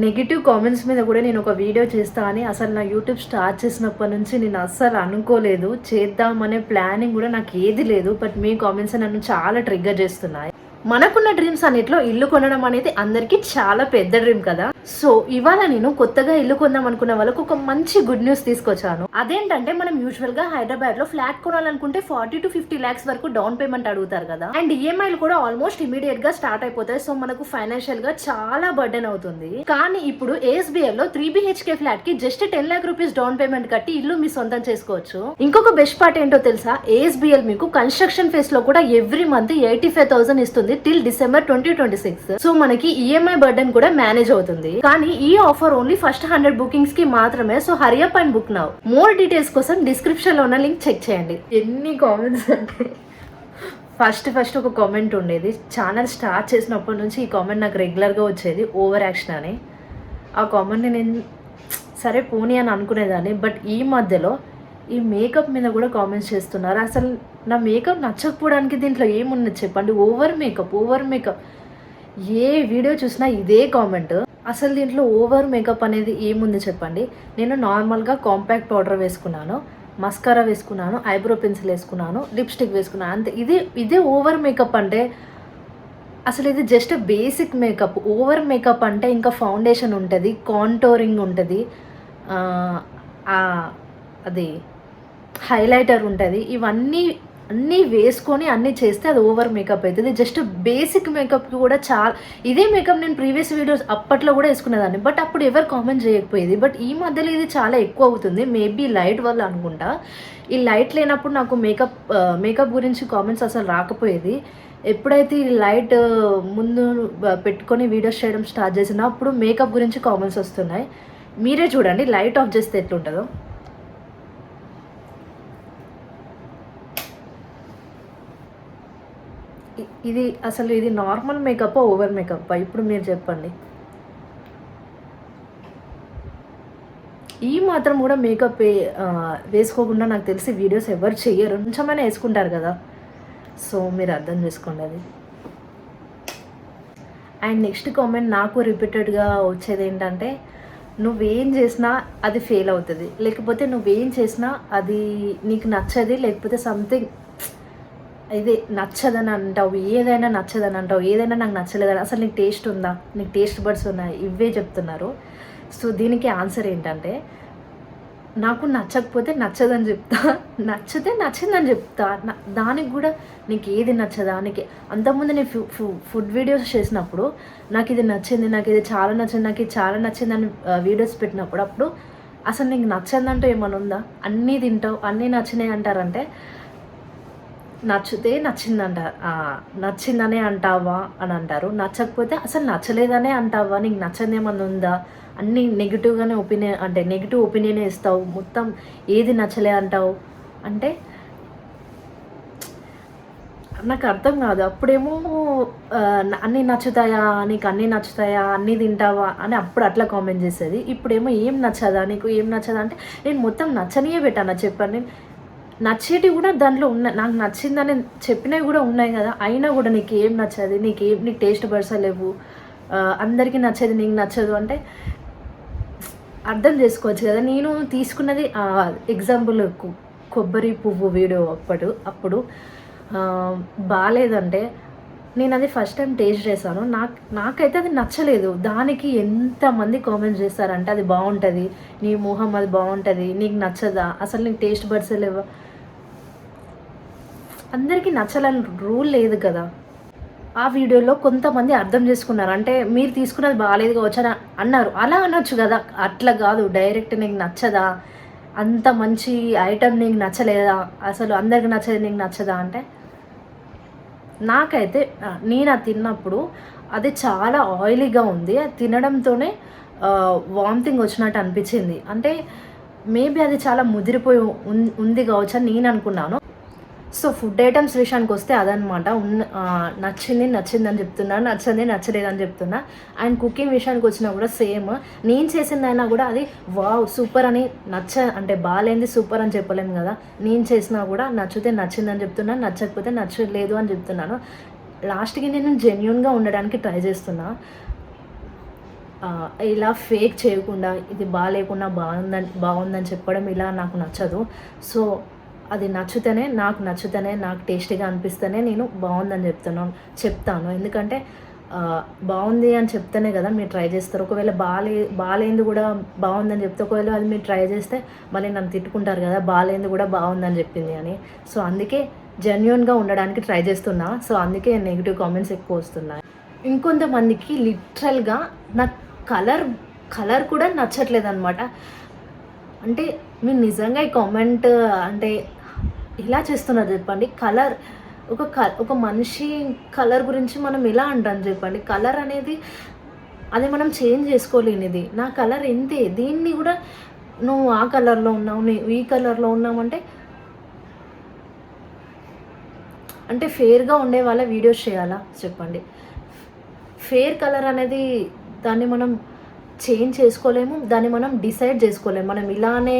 Negative comments మీద కూడా నేను ఒక వీడియో చేస్తా అని అసలు నా యూట్యూబ్ స్టార్ట్ చేసినప్పటి నుంచి నేను అస్సలు అనుకోలేదు. చేద్దామనే ప్లానింగ్ కూడా నాకు ఏది లేదు. బట్ మీ కామెంట్స్ నన్ను చాలా ట్రిగ్గర్ చేస్తున్నాయి. మనకున్న డ్రీమ్స్ అన్నిట్లో ఇల్లు కొనడం అనేది అందరికీ చాలా పెద్ద డ్రీమ్ కదా. సో ఇవాళ నేను కొత్తగా ఇల్లు కొందాం అనుకున్న వాళ్ళకు ఒక మంచి గుడ్ న్యూస్ తీసుకొచ్చాను. అదేంటంటే మనం యూజువల్ గా హైదరాబాద్ లో ఫ్లాట్ కొనాలనుకుంటే 40 to 50 lakhs వరకు డౌన్ పేమెంట్ అడుగుతారు కదా. అండ్ ఈఎంఐలు కూడా ఆల్మోస్ట్ ఇమీడియట్ గా స్టార్ట్ అయిపోతాయి. సో మనకు ఫైనాన్షియల్ గా చాలా బర్డెన్ అవుతుంది. కానీ ఇప్పుడు ASBL లో 3 BHK ఫ్లాట్ కి just 10 lakh rupees down payment కట్టి ఇల్లు మీ సొంతం చేసుకోవచ్చు. ఇంకొక బెస్ట్ పార్ట్ ఏంటో తెలుసా, ASBL మీకు కన్స్ట్రక్షన్ ఫేస్ లో కూడా ఎవ్రీ మంత్ 85,000 ఇస్తుంది టిల్ December 2026. సో మనకి ఈఎంఐ బర్డెన్ కూడా మేనేజ్ అవుతుంది. కానీ ఈ ఆఫర్ ఓన్లీ ఫస్ట్ 100 బుకింగ్స్ కి మాత్రమే. So Hari up and book now. More details కోసం డిస్క్రిప్షన్ లో ఉన్న లింక్ చెక్ చేయండి. ఎన్ని కామెంట్స్ అంటే ఫస్ట్ ఒక కామెంట్ ఉండేది. ఛానల్ స్టార్ట్ చేసినప్పటి నుంచి ఈ కామెంట్ నాకు రెగ్యులర్గా వచ్చేది, ఓవర్ యాక్షన్ అని. ఆ కామెంట్ని నేను సరే పోనీ అని అనుకునేదాన్ని. బట్ ఈ మధ్యలో ఈ మేకప్ మీద కూడా కామెంట్స్ చేస్తున్నారు. అసలు నా మేకప్ నచ్చకపోవడానికి దీంట్లో ఏమున్నది చెప్పండి. ఓవర్ మేకప్ ఏ వీడియో చూసినా ఇదే కామెంట్. అసలు దీంట్లో ఓవర్ మేకప్ అనేది ఏముంది చెప్పండి. నేను నార్మల్గా కాంపాక్ట్ పౌడర్ వేసుకున్నాను, మస్కారా వేసుకున్నాను, ఐబ్రో పెన్సిల్ వేసుకున్నాను, లిప్స్టిక్ వేసుకున్నాను, అంతే. ఇదే ఓవర్ మేకప్ అంటే? అసలు ఇది just basic makeup. Over makeup అంటే ఇంకా ఫౌండేషన్ ఉంటుంది, కాంటోరింగ్ ఉంటుంది, అది హైలైటర్ ఉంటుంది. అన్నీ వేసుకొని అన్నీ చేస్తే అది ఓవర్ మేకప్ అవుతుంది. జస్ట్ బేసిక్ మేకప్కి కూడా ఇదే మేకప్ నేను ప్రీవియస్ వీడియోస్ అప్పట్లో కూడా వేసుకునేదాన్ని. బట్ అప్పుడు ఎవరు కామెంట్ చేయకపోయేది. బట్ ఈ మధ్యలో ఇది చాలా ఎక్కువ అవుతుంది. మేబీ లైట్ వల్ల అనుకుంటా. ఈ లైట్ లేనప్పుడు నాకు మేకప్ గురించి కామెంట్స్ అసలు రాకపోయేది. ఎప్పుడైతే ఈ లైట్ ముందు పెట్టుకొని వీడియోస్ చేయడం స్టార్ట్ చేసినా అప్పుడు మేకప్ గురించి కామెంట్స్ వస్తున్నాయి. మీరే చూడండి లైట్ ఆఫ్ చేస్తే ఎట్లుంటుందో. ఇది నార్మల్ మేకప్ ఓవర్ మేకప్ ఇప్పుడు మీరు చెప్పండి. ఈ మాత్రం కూడా మేకప్ వేసుకోకుండా నాకు తెలిసి వీడియోస్ ఎవరు చెయ్యరు. కొంచెమైనా వేసుకుంటారు కదా. సో మీరు అర్థం చేసుకోండి అది. అండ్ నెక్స్ట్ కామెంట్ నాకు రిపీటెడ్గా వచ్చేది ఏంటంటే, నువ్వేం చేసినా అది ఫెయిల్ అవుతుంది, లేకపోతే నువ్వేం చేసినా అది నీకు నచ్చది, లేకపోతే సంథింగ్ ఇది నచ్చదని అంటావు, ఏదైనా నచ్చదని అంటావు, ఏదైనా నాకు నచ్చలేదని. అసలు నీకు టేస్ట్ ఉందా, నీకు టేస్ట్ బడ్స్ ఉన్నాయి, ఇవే చెప్తున్నారు. సో దీనికి ఆన్సర్ ఏంటంటే, నాకు నచ్చకపోతే నచ్చదని చెప్తా, నచ్చితే నచ్చిందని చెప్తా. దానికి కూడా నీకు ఏది నచ్చదా, నీకు అంతకుముందు నేను ఫుడ్ వీడియోస్ చేసినప్పుడు నాకు ఇది నచ్చింది, నాకు ఇది చాలా నచ్చింది, నాకు ఇది చాలా నచ్చిందని వీడియోస్ పెట్టినప్పుడు అప్పుడు అసలు నీకు నచ్చందంటూ ఏమైనా ఉందా? అన్నీ తింటావు, అన్నీ నచ్చినాయి అంటారంటే నచ్చితే నచ్చిందనే అంటావా అని అంటారు. నచ్చకపోతే అసలు నచ్చలేదనే అంటావా, నీకు నచ్చని ఏమన్నా ఉందా? అన్నీ నెగిటివ్గానే నెగిటివ్ ఒపీనియన్ ఇస్తావు, మొత్తం ఏది నచ్చలే అంటావు అంటే నాకు అర్థం కాదు. అప్పుడేమో అన్నీ నచ్చుతాయా, నీకు అన్నీ నచ్చుతాయా, అన్నీ తింటావా అని అప్పుడు అట్లా కామెంట్ చేసేది. ఇప్పుడేమో ఏం నచ్చదా, నీకు ఏం నచ్చదా అంటే నేను మొత్తం నచ్చనియే పెట్టాను. చెప్పండి, నచ్చేటివి కూడా దాంట్లో ఉన్నాయి, నాకు నచ్చిందని చెప్పినవి కూడా ఉన్నాయి కదా. అయినా కూడా నీకు ఏం నచ్చదు, నీకు టేస్ట్ బడ్స్ లేవు, అందరికీ నచ్చేది నీకు నచ్చదు అంటే అర్థం చేసుకోవచ్చు కదా. నేను తీసుకున్నది ఎగ్జాంపుల్ కొబ్బరి పువ్వు వీడియో. అప్పుడు బాగాలేదంటే నేను అది ఫస్ట్ టైం టేస్ట్ చేశాను. నాకైతే అది నచ్చలేదు. దానికి ఎంతమంది కామెంట్స్ చేస్తారంటే అది బాగుంటుంది, నీ మొహం అది బాగుంటుంది, నీకు నచ్చదా, అసలు నీకు టేస్ట్ బడ్స్ లేవా. అందరికీ నచ్చాలని రూల్ లేదు కదా. ఆ వీడియోలో కొంతమంది అర్థం చేసుకున్నారు, అంటే మీరు తీసుకున్నది బాగాలేదు కావచ్చు అని అన్నారు. అలా అనొచ్చు కదా, అట్లా కాదు. డైరెక్ట్ నీకు నచ్చదా, అంత మంచి ఐటమ్ నీకు నచ్చలేదా, అసలు అందరికి నచ్చదు నీకు నచ్చదా అంటే నాకైతే నేను అది తిన్నప్పుడు అది చాలా ఆయిలీగా ఉంది. అది తినడంతోనే వామిటింగ్ వచ్చినట్టు అనిపించింది. అంటే మేబీ అది చాలా ముదిరిపోయి ఉంది కావచ్చు అని నేను అనుకున్నాను. సో ఫుడ్ ఐటమ్స్ విషయానికి వస్తే అదనమాట. నచ్చిందని చెప్తున్నా, నచ్చలేదని చెప్తున్నా. అండ్ కుకింగ్ విషయానికి వచ్చినా కూడా సేమ్. నేను చేసిందైనా కూడా అది వావ్ సూపర్ అని అంటే బాగాలేంది సూపర్ అని చెప్పలేము కదా. నేను చేసినా కూడా నచ్చితే నచ్చిందని చెప్తున్నా, నచ్చకపోతే నచ్చలేదు అని చెప్తున్నాను. లాస్ట్కి నేను జెన్యూన్గా ఉండడానికి ట్రై చేస్తున్నా. ఇలా ఫేక్ చేయకుండా ఇది బాగాలేకుండా బాగుందని చెప్పడం ఇలా నాకు నచ్చదు. సో అది నచ్చితేనే నాకు టేస్టీగా అనిపిస్తేనే నేను బాగుందని చెప్తాను. ఎందుకంటే బాగుంది అని చెప్తేనే కదా మీరు ట్రై చేస్తారు. ఒకవేళ బాగాలేంది కూడా బాగుందని చెప్తే, ఒకవేళ అది మీరు ట్రై చేస్తే మళ్ళీ నన్ను తిట్టుకుంటారు కదా, బాగాలేంది కూడా బాగుందని చెప్పింది అని. సో అందుకే జెన్యూన్గా ఉండడానికి ట్రై చేస్తున్నా. సో అందుకే నెగిటివ్ కామెంట్స్ ఎక్కువ వస్తున్నాయి. ఇంకొంతమందికి లిటరల్గా నాకు కలర్ కూడా నచ్చట్లేదు అనమాట. అంటే మీరు నిజంగా ఈ కామెంట్ అంటే ఇలా చేస్తున్నారు చెప్పండి. ఒక మనిషి కలర్ గురించి మనం ఎలా అంటాం చెప్పండి. కలర్ అనేది అది మనం చేంజ్ చేసుకోలేనిది. నా కలర్ ఇంతే, దీన్ని కూడా నువ్వు ఆ కలర్లో ఉన్నావు, నువ్వు ఈ కలర్లో ఉన్నావు అంటే ఫేర్గా ఉండే వాళ్ళ వీడియోస్ చేయాలా చెప్పండి. ఫేర్ కలర్ అనేది దాన్ని మనం చేంజ్ చేసుకోలేము, దాన్ని మనం డిసైడ్ చేసుకోలేము. మనం ఇలానే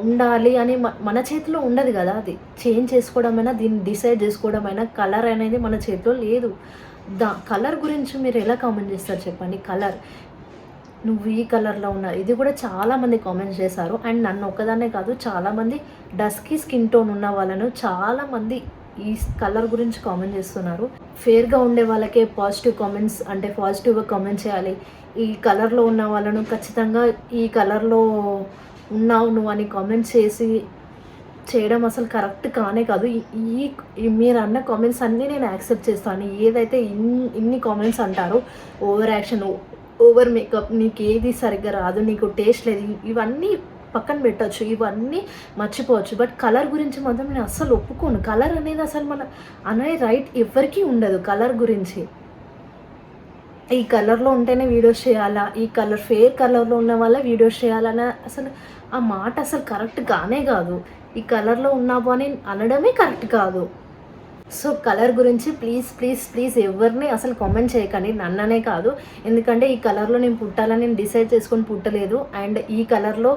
ఉండాలి అని మన చేతిలో ఉండదు కదా. అది చేంజ్ చేసుకోవడమైనా దీన్ని డిసైడ్ చేసుకోవడమైనా కలర్ అనేది మన చేతిలో లేదు. కలర్ గురించి మీరు ఎలా కామెంట్ చేస్తారు చెప్పండి. కలర్ నువ్వు ఈ కలర్లో ఉన్నారు, ఇది కూడా చాలామంది కామెంట్స్ చేశారు. అండ్ నన్ను ఒక్కదాన్నే కాదు, చాలామంది డస్కీ స్కిన్ టోన్ ఉన్న వాళ్ళను చాలామంది ఈ కలర్ గురించి కామెంట్ చేస్తున్నారు. ఫేర్గా ఉండే వాళ్ళకే పాజిటివ్ కామెంట్స్ అంటే పాజిటివ్గా కామెంట్ చేయాలి. ఈ కలర్లో ఉన్న వాళ్ళను ఖచ్చితంగా ఈ కలర్లో ఉన్నావు నువ్వు అని కామెంట్ చేయడం అసలు కరెక్ట్ కానే కాదు. మీరు అన్న కామెంట్స్ అన్నీ నేను యాక్సెప్ట్ చేస్తాను. ఏదైతే ఇన్ని కామెంట్స్ అంటారో, ఓవర్ యాక్షన్, ఓవర్ మేకప్, నీకు ఏది సరిగ్గా రాదు, నీకు టేస్ట్ లేదు, ఇవన్నీ పక్కన పెట్టచ్చు, ఇవన్నీ మర్చిపోవచ్చు. బట్ కలర్ గురించి మాత్రం నేను అస్సలు ఒప్పుకోను. కలర్ అనేది అసలు మన అనే రైట్ ఎవరికీ ఉండదు. కలర్ గురించి ఈ కలర్లో ఉంటేనే వీడియోస్ చేయాలా, ఈ ఫేర్ కలర్లో ఉన్న వాళ్ళ వీడియోస్ చేయాలన్న అసలు ఆ మాట అసలు కరెక్ట్ కానే కాదు. ఈ కలర్లో ఉన్నావు అని అనడమే కరెక్ట్ కాదు. సో కలర్ గురించి ప్లీజ్ ఎవరిని అసలు కామెంట్ చేయకండి, నన్ననే కాదు. ఎందుకంటే ఈ కలర్లో నేను పుట్టాలని నేను డిసైడ్ చేసుకొని పుట్టలేదు. అండ్ ఈ కలర్లో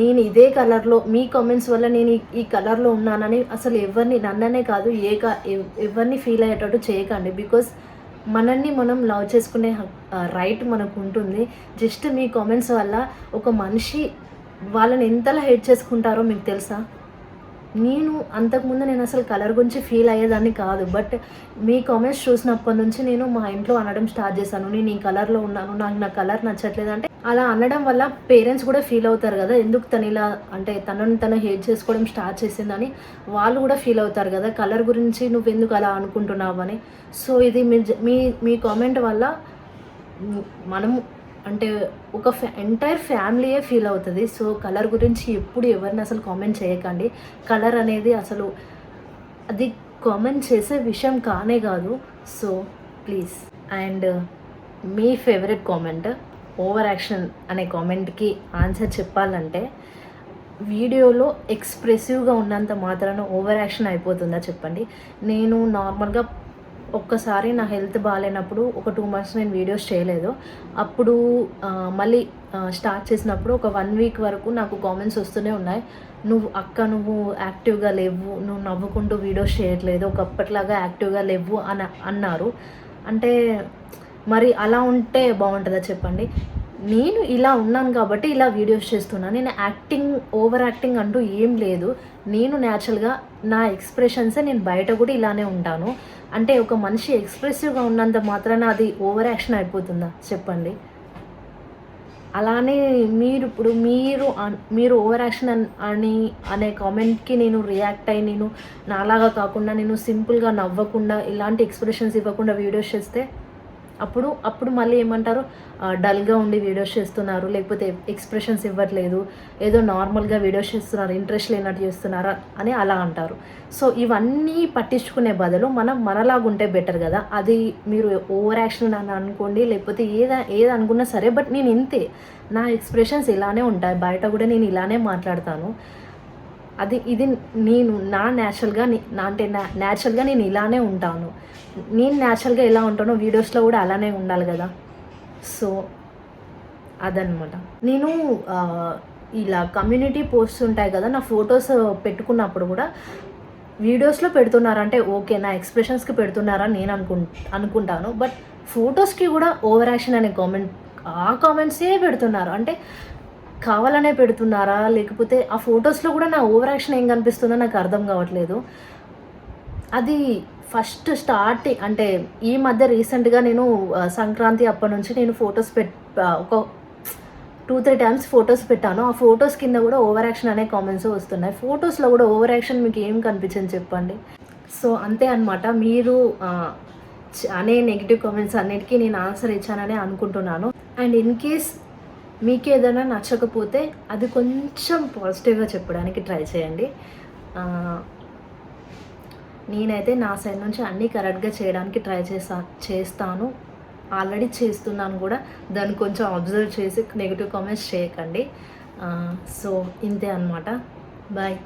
నేను ఇదే కలర్లో మీ కామెంట్స్ వల్ల నేను ఈ కలర్లో ఉన్నానని అసలు ఎవరిని, నన్ననే కాదు ఎవరిని ఫీల్ అయ్యేటట్టు చేయకండి. బికాస్ మనల్ని మనం లవ్ చేసుకునే రైట్ మనకు ఉంటుంది. జస్ట్ మీ కామెంట్స్ వల్ల ఒక మనిషి వాళ్ళని ఎంతలా హేట్ చేసుకుంటారో మీకు తెలుసా? అంతకుముందు నేను అసలు కలర్ గురించి ఫీల్ అయ్యేదాన్ని కాదు. బట్ మీ కామెంట్స్ చూసినప్పటి నుంచి నేను మా ఇంట్లో అనడం స్టార్ట్ చేశాను, నేను ఈ కలర్లో ఉన్నాను, నా కలర్ నచ్చట్లేదు అంటే. అలా అనడం వల్ల పేరెంట్స్ కూడా ఫీల్ అవుతారు కదా, ఎందుకు తను ఇలా అంటే తను హేట్ చేసుకోవడం స్టార్ట్ చేసిందని వాళ్ళు కూడా ఫీల్ అవుతారు కదా, కలర్ గురించి నువ్వెందుకు అలా అనుకుంటున్నావు అని. సో ఇది మీ కామెంట్ వల్ల మనము అంటే ఒక ఎంటైర్ ఫ్యామిలీయే ఫీల్ అవుతుంది. సో కలర్ గురించి ఎప్పుడు ఎవరిని అసలు కామెంట్ చేయకండి. కలర్ అనేది అసలు అది కామెంట్ చేసే విషయం కానే కాదు. So please. And me favourite comment over action అనే కామెంట్కి ఆన్సర్ చెప్పాలంటే, వీడియోలో ఎక్స్ప్రెసివ్గా ఉన్నంత మాత్రాన ఓవర్ యాక్షన్ అయిపోతుందా చెప్పండి. నేను నార్మల్గా ఒక్కసారి నా హెల్త్ బాగాలేనప్పుడు ఒక 2 months నేను వీడియోస్ చేయలేదు. అప్పుడు మళ్ళీ స్టార్ట్ చేసినప్పుడు ఒక 1 week వరకు నాకు కామెంట్స్ వస్తూనే ఉన్నాయి, నువ్వు యాక్టివ్గా లేవు, నువ్వు నవ్వుకుంటూ వీడియోస్ చేయట్లేదు, ఒకప్పటిలాగా యాక్టివ్గా లేవు అని అన్నారు. అంటే మరి అలా ఉంటే బాగుంటుందా చెప్పండి. నేను ఇలా ఉన్నాను కాబట్టి ఇలా వీడియోస్ చేస్తున్నాను. నేను ఓవర్ యాక్టింగ్ అంటూ ఏం లేదు. నేను న్యాచురల్గా నా ఎక్స్ప్రెషన్సే, నేను బయట కూడా ఇలానే ఉంటాను. అంటే ఒక మనిషి ఎక్స్ప్రెసివ్గా ఉన్నంత మాత్రాన అది ఓవర్ యాక్షన్ అయిపోతుందా చెప్పండి. అలానే మీరు ఓవర్ యాక్షన్ అనే కామెంట్కి నేను రియాక్ట్ అయ్యి నేను నాలాగా కాకుండా నేను సింపుల్గా నవ్వకుండా ఇలాంటి ఎక్స్ప్రెషన్స్ ఇవ్వకుండా వీడియోస్ చేస్తే అప్పుడు మళ్ళీ ఏమంటారు, డల్గా ఉండి వీడియోస్ చేస్తున్నారు, లేకపోతే ఎక్స్ప్రెషన్స్ ఇవ్వట్లేదు, ఏదో నార్మల్గా వీడియోస్ చేస్తున్నారు, ఇంట్రెస్ట్ లేనట్టు చేస్తున్నారా అని అలా అంటారు. సో ఇవన్నీ పట్టించుకునే బదులు మనలాగా ఉంటే బెటర్ కదా. అది మీరు ఓవర్ యాక్షన్ అని అనుకోండి, లేకపోతే ఏది అనుకున్నా సరే, బట్ నేను ఇంతే, నా ఎక్స్ప్రెషన్స్ ఇలానే ఉంటాయి, బయట కూడా నేను ఇలానే మాట్లాడతాను. ఇది నేను న్యాచురల్గా నేను ఇలానే ఉంటాను. నేను న్యాచురల్గా ఎలా ఉంటానో వీడియోస్లో కూడా అలానే ఉండాలి కదా. సో అదనమాట. నేను ఇలా కమ్యూనిటీ పోస్ట్స్ ఉంటాయి కదా, నా ఫొటోస్ పెట్టుకున్నప్పుడు కూడా వీడియోస్లో పెడుతున్నారంటే ఓకే, నా ఎక్స్ప్రెషన్స్కి పెడుతున్నారని నేను అనుకుంటాను. బట్ ఫొటోస్కి కూడా ఓవర్ యాక్షన్ అనే కామెంట్ ఆ కామెంట్సే పెడుతున్నారు. అంటే కావాలనే పెడుతున్నారా? లేకపోతే ఆ ఫోటోస్‌లో కూడా నా ఓవర్ యాక్షన్ ఏం కనిపిస్తుందో నాకు అర్థం కావట్లేదు. అది ఫస్ట్ స్టార్టింగ్ అంటే ఈ మధ్య రీసెంట్‌గా నేను సంక్రాంతి అప్పటినుంచి నేను ఫోటోస్ ఒక 2, 3 టైమ్స్ ఫోటోస్ పెట్టాను. ఆ ఫోటోస్ కింద కూడా ఓవర్ యాక్షన్ అనే కామెంట్స్ వస్తున్నాయి. ఫోటోస్‌లో కూడా ఓవర్ యాక్షన్ మీకు ఏం కనిపించింది చెప్పండి? సో, అంతే అన్నమాట. మీరు అనే నెగెటివ్ కామెంట్స్ అన్నిటికి నేను ఆన్సర్ ఇచ్చాననే అనుకుంటున్నాను. అండ్ ఇన్ కేస్ మీకేదైనా నచ్చకపోతే అది కొంచెం పాజిటివ్‌గా చెప్పడానికి ట్రై చేయండి. నేనైతే నా సైడ్ నుంచి అన్నీ కరెక్ట్‌గా చేయడానికి ట్రై చేస్తాను. ఆల్రెడీ చేస్తున్నాను కూడా. దాన్ని కొంచెం అబ్జర్వ్ చేసి నెగెటివ్ కామెంట్స్ చేయకండి. సో, ఇంతే అనమాట. బాయ్.